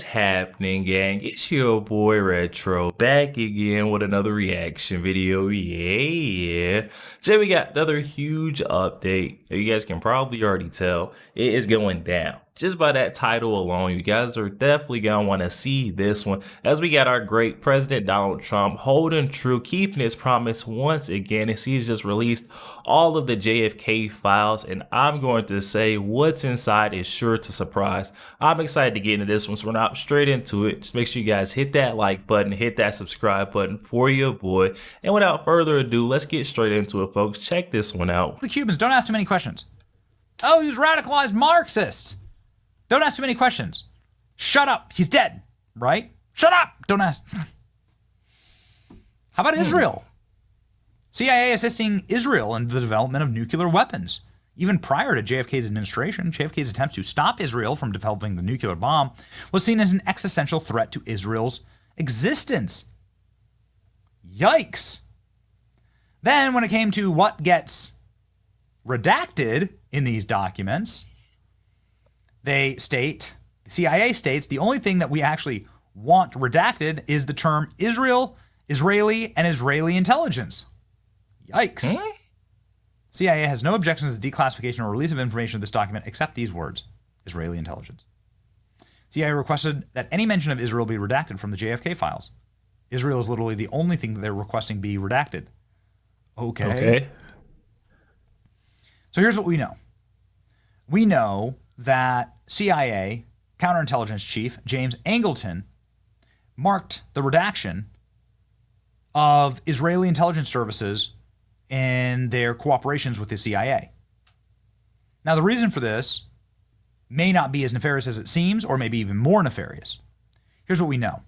happening, gang? It's your boy Retro back again with another reaction video. Yeah. Today we got another huge update. You guys can probably already tell it is going down. Just by that title alone, you guys are definitely gonna want to see this one, as we got our great President Donald Trump holding true, keeping his promise once again, as he's just released all of the JFK files, and I'm going to say what's inside is sure to surprise. I'm excited to get into this one, so we're not straight into it. Just make sure you guys hit that like button, hit that subscribe button for your boy, and without further ado, let's get straight into it, folks. Check this one out. The Cubans, don't ask too many questions. Oh, he was radicalized Marxist. Don't ask too many questions. Shut up. He's dead, right? Shut up. Don't ask. How about Israel? CIA assisting Israel in the development of nuclear weapons. Even prior to JFK's administration, JFK's attempts to stop Israel from developing the nuclear bomb was seen as an existential threat to Israel's existence. Yikes. Then when it came to what gets redacted in these documents, they state, the CIA states, the only thing that we actually want redacted is the term Israel, Israeli, and Israeli intelligence. Yikes. CIA has no objections to the declassification or release of information of this document except these words, Israeli intelligence. CIA requested that any mention of Israel be redacted from the JFK files. Israel is literally the only thing that they're requesting be redacted. Okay. So here's what we know. We know that CIA counterintelligence chief James Angleton marked the redaction of Israeli intelligence services in their cooperations with the CIA. Now, the reason for this may not be as nefarious as it seems, or maybe even more nefarious. Here's what we know.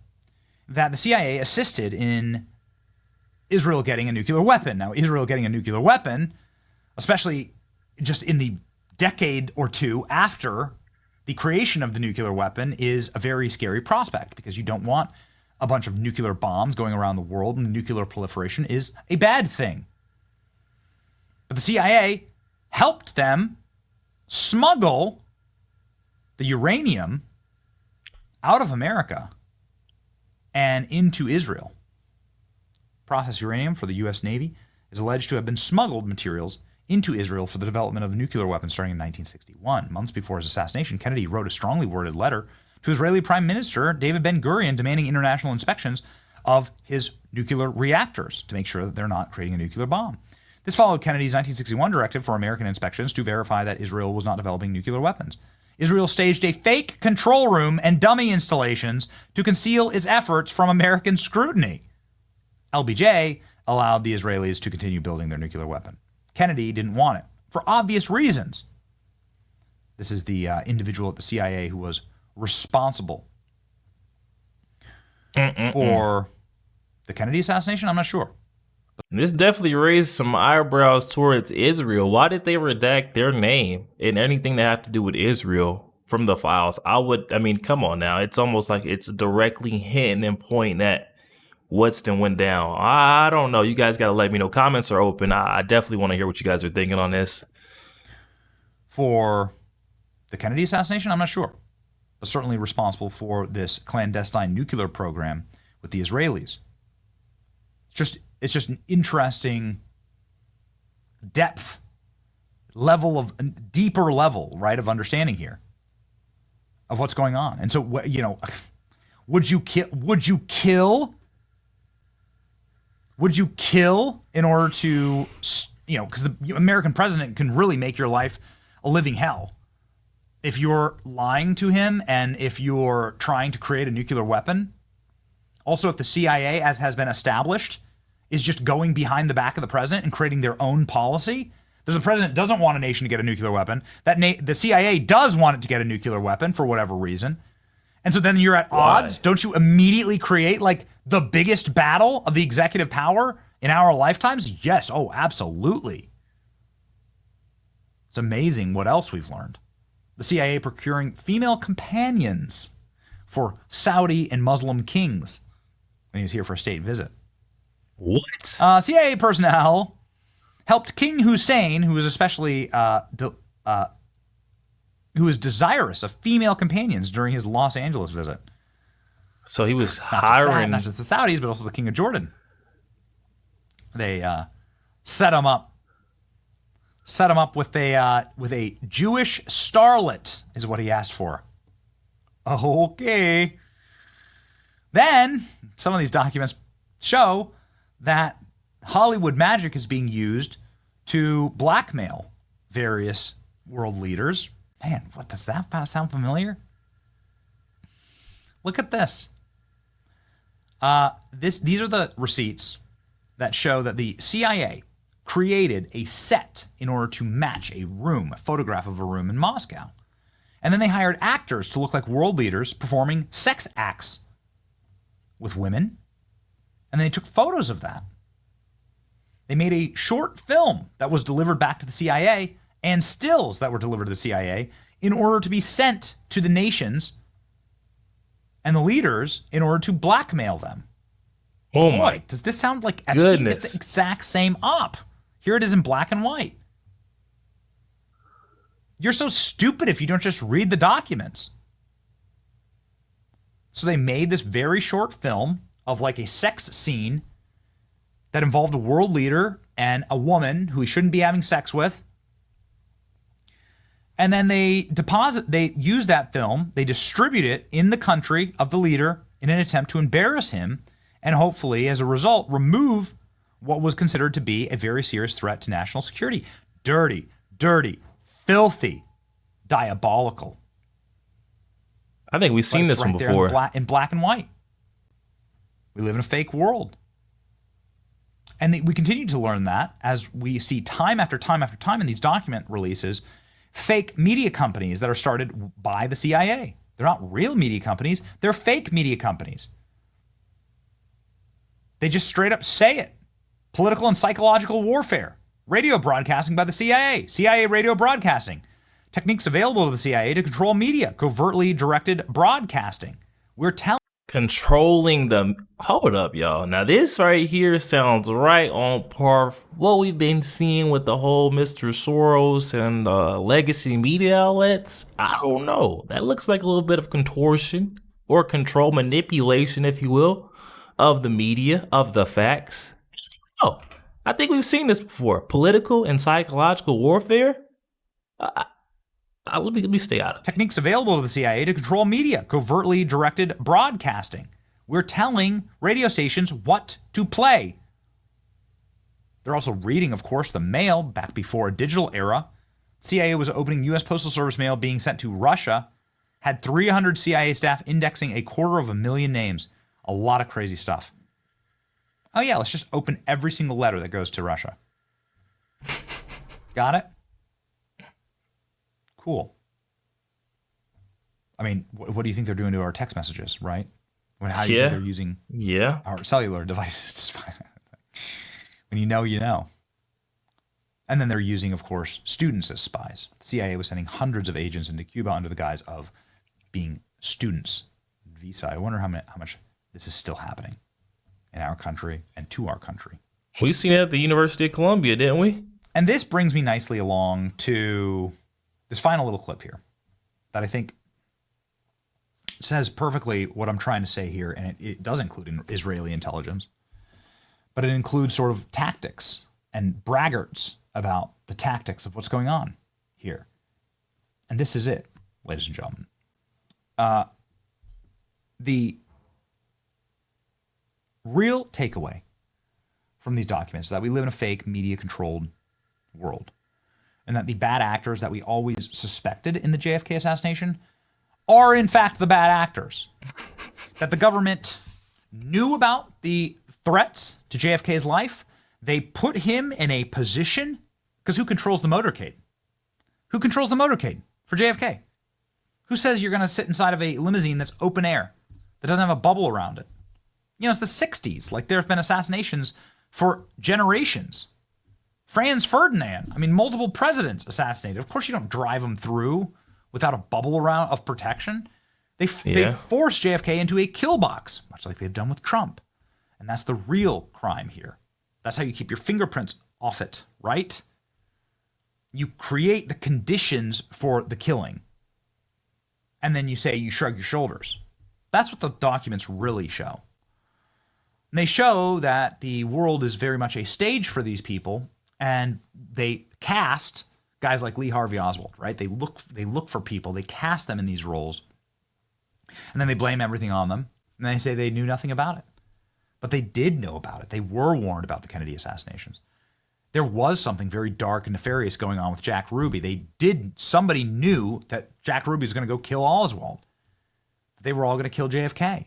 That the CIA assisted in Israel getting a nuclear weapon. Now, Israel getting a nuclear weapon, especially just in the decade or two after the creation of the nuclear weapon, is a very scary prospect, because you don't want a bunch of nuclear bombs going around the world, and nuclear proliferation is a bad thing. But the CIA helped them smuggle the uranium out of America and into Israel. Processed uranium for the U.S. Navy is alleged to have been smuggled materials into Israel for the development of nuclear weapons starting in 1961. Months before his assassination, Kennedy wrote a strongly worded letter to Israeli Prime Minister David Ben-Gurion demanding international inspections of his nuclear reactors to make sure that they're not creating a nuclear bomb. This followed Kennedy's 1961 directive for American inspections to verify that Israel was not developing nuclear weapons. Israel staged a fake control room and dummy installations to conceal its efforts from American scrutiny. LBJ allowed the Israelis to continue building their nuclear weapon. Kennedy didn't want it, for obvious reasons. This is the individual at the CIA who was responsible for the Kennedy assassination. I'm not sure. This definitely raised some eyebrows towards Israel. Why did they redact their name and anything that have to do with Israel from the files? I mean, come on now. It's almost like it's directly hinting and pointing at what's then went down. I don't know. You guys got to let me know. Comments are open. I definitely want to hear what you guys are thinking on this. For the Kennedy assassination, I'm not sure. But certainly responsible for this clandestine nuclear program with the Israelis. It's just an interesting depth, deeper level, right, of understanding here of what's going on. And so, you know, would you kill in order to, you know, because the American president can really make your life a living hell if you're lying to him and if you're trying to create a nuclear weapon. Also, if the CIA, as has been established, is just going behind the back of the president and creating their own policy. There's the president doesn't want a nation to get a nuclear weapon. The CIA does want it to get a nuclear weapon for whatever reason. And so then you're at odds. Don't you immediately create like the biggest battle of the executive power in our lifetimes? Yes. Oh, absolutely. It's amazing what else we've learned. The CIA procuring female companions for Saudi and Muslim kings when he was here for a state visit. What? CIA personnel helped King Hussein, who was especially who was desirous of female companions during his Los Angeles visit. So he was Not just that, hiring. not just the Saudis, but also the King of Jordan. They set him up. Set him up with a Jewish starlet, is what he asked for. Okay. Then some of these documents show that Hollywood magic is being used to blackmail various world leaders. Man, what does that sound familiar? Look at this. These are the receipts that show that the CIA created a set in order to match a photograph of a room in Moscow. And then they hired actors to look like world leaders performing sex acts with women. And they took photos of that. They made a short film that was delivered back to the CIA and stills that were delivered to the CIA in order to be sent to the nations and the leaders in order to blackmail them. Oh Boy, my! does this sound like Epstein? Goodness. It's the exact same op. Here it is in black and white. You're so stupid if you don't just read the documents. So they made this very short film of like a sex scene that involved a world leader and a woman who he shouldn't be having sex with. And then they use that film, they distribute it in the country of the leader in an attempt to embarrass him and hopefully, as a result, remove what was considered to be a very serious threat to national security. Dirty, filthy, diabolical. I think we've seen this one before. In black and white. We live in a fake world. And we continue to learn that as we see time after time after time in these document releases, fake media companies that are started by the CIA. They're not real media companies. They're fake media companies. They just straight up say it. Political and psychological warfare. Radio broadcasting by the CIA. CIA radio broadcasting. Techniques available to the CIA to control media. Covertly directed broadcasting. We're telling... Controlling the... Hold up, y'all. Now, this right here sounds right on par with what we've been seeing with the whole Mr. Soros and legacy media outlets. I don't know. That looks like a little bit of contortion or control manipulation, if you will, of the media, of the facts. Oh, I think we've seen this before. Political and psychological warfare? Let me stay out of it. Techniques available to the CIA to control media, covertly directed broadcasting. We're telling radio stations what to play. They're also reading, of course, the mail back before a digital era. CIA was opening U.S. Postal Service mail being sent to Russia. Had 300 CIA staff indexing 250,000 names. A lot of crazy stuff. Oh yeah, let's just open every single letter that goes to Russia. Got it? Cool. I mean, what do you think they're doing to our text messages, right? How do you think they're using our cellular devices to spy? When you know, you know. And then they're using, of course, students as spies. The CIA was sending hundreds of agents into Cuba under the guise of being students. Visa. I wonder how much this is still happening in our country and to our country. We seen it at the University of Columbia, didn't we? And this brings me nicely along to this final little clip here that I think says perfectly what I'm trying to say here, and it does include Israeli intelligence, but it includes sort of tactics and braggarts about the tactics of what's going on here. And this is it, ladies and gentlemen. The real takeaway from these documents is that we live in a fake media-controlled world, and that the bad actors that we always suspected in the JFK assassination are in fact the bad actors. That the government knew about the threats to JFK's life. They put him in a position, because who controls the motorcade? Who controls the motorcade for JFK? Who says you're going to sit inside of a limousine that's open air, that doesn't have a bubble around it? You know, it's the 60s. Like, there have been assassinations for generations. Franz Ferdinand, I mean, multiple presidents assassinated. Of course you don't drive them through without a bubble around of protection. They forced JFK into a kill box, much like they've done with Trump. And that's the real crime here. That's how you keep your fingerprints off it, right? You create the conditions for the killing. And then you say, you shrug your shoulders. That's what the documents really show. And they show that the world is very much a stage for these people, and they cast guys like Lee Harvey Oswald, right? They look for people, they cast them in these roles, and then they blame everything on them, and they say they knew nothing about it. But they did know about it. They were warned about the Kennedy assassinations. There was something very dark and nefarious going on with Jack Ruby. Somebody knew that Jack Ruby was going to go kill Oswald. They were all going to kill JFK.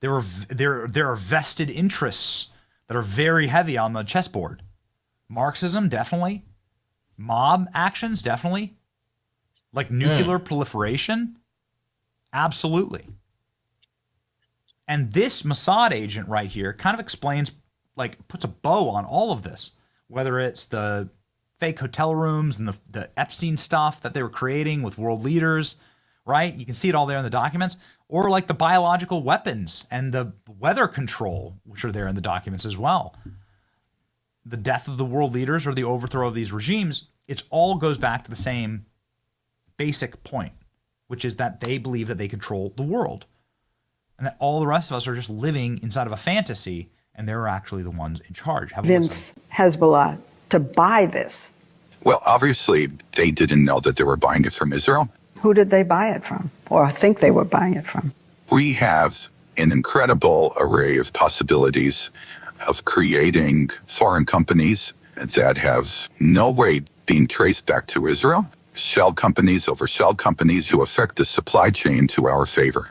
There are vested interests that are very heavy on the chessboard. Marxism, definitely. Mob actions, definitely. Like nuclear proliferation, absolutely. And this Mossad agent right here kind of explains, like, puts a bow on all of this, whether it's the fake hotel rooms and the Epstein stuff that they were creating with world leaders, right? You can see it all there in the documents, or like the biological weapons and the weather control, which are there in the documents as well. The death of the world leaders or the overthrow of these regimes, it all goes back to the same basic point, which is that they believe that they control the world, and that all the rest of us are just living inside of a fantasy, and they're actually the ones in charge. Convince Hezbollah to buy this? Well, obviously, they didn't know that they were buying it from Israel. Who did they buy it from, or think they were buying it from? We have an incredible array of possibilities of creating foreign companies that have no way being traced back to Israel. Shell companies over shell companies who affect the supply chain to our favor.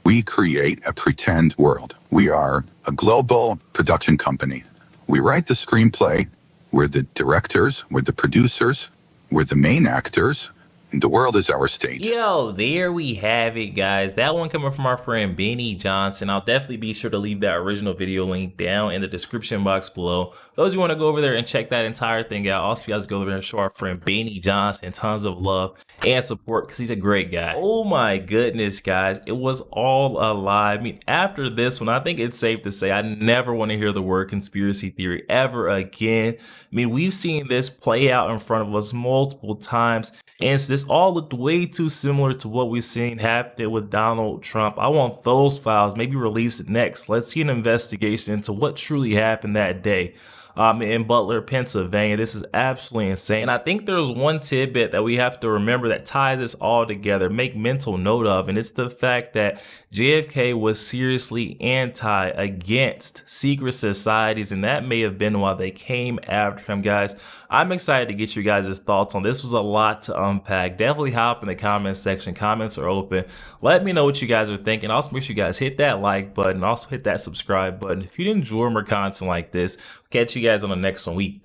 We create a pretend world. We are a global production company. We write the screenplay. We're the directors. We're the producers. We're the main actors. The world is our stage. Yo, there we have it, guys. That one coming from our friend Benny Johnson. I'll definitely be sure to leave that original video link down in the description box below. Those who want to go over there and check that entire thing out, also you guys go over there and show our friend Benny Johnson tons of love and support because he's a great guy. Oh my goodness, guys. It was all a lie. I mean, after this one, I think it's safe to say I never want to hear the word conspiracy theory ever again. I mean, we've seen this play out in front of us multiple times. And this all looked way too similar to what we've seen happen with Donald Trump. I want those files maybe released next. Let's see an investigation into what truly happened that day in Butler, Pennsylvania. This is absolutely insane. I think there's one tidbit that we have to remember that ties this all together, make mental note of, and it's the fact that JFK was seriously against secret societies, and that may have been why they came after him, guys. I'm excited to get you guys' thoughts on this. Was a lot to unpack. Definitely hop in the comment section. Comments are open. Let me know what you guys are thinking. Also, make sure you guys hit that like button. Also, hit that subscribe button. If you enjoy more content like this, catch you guys on the next one.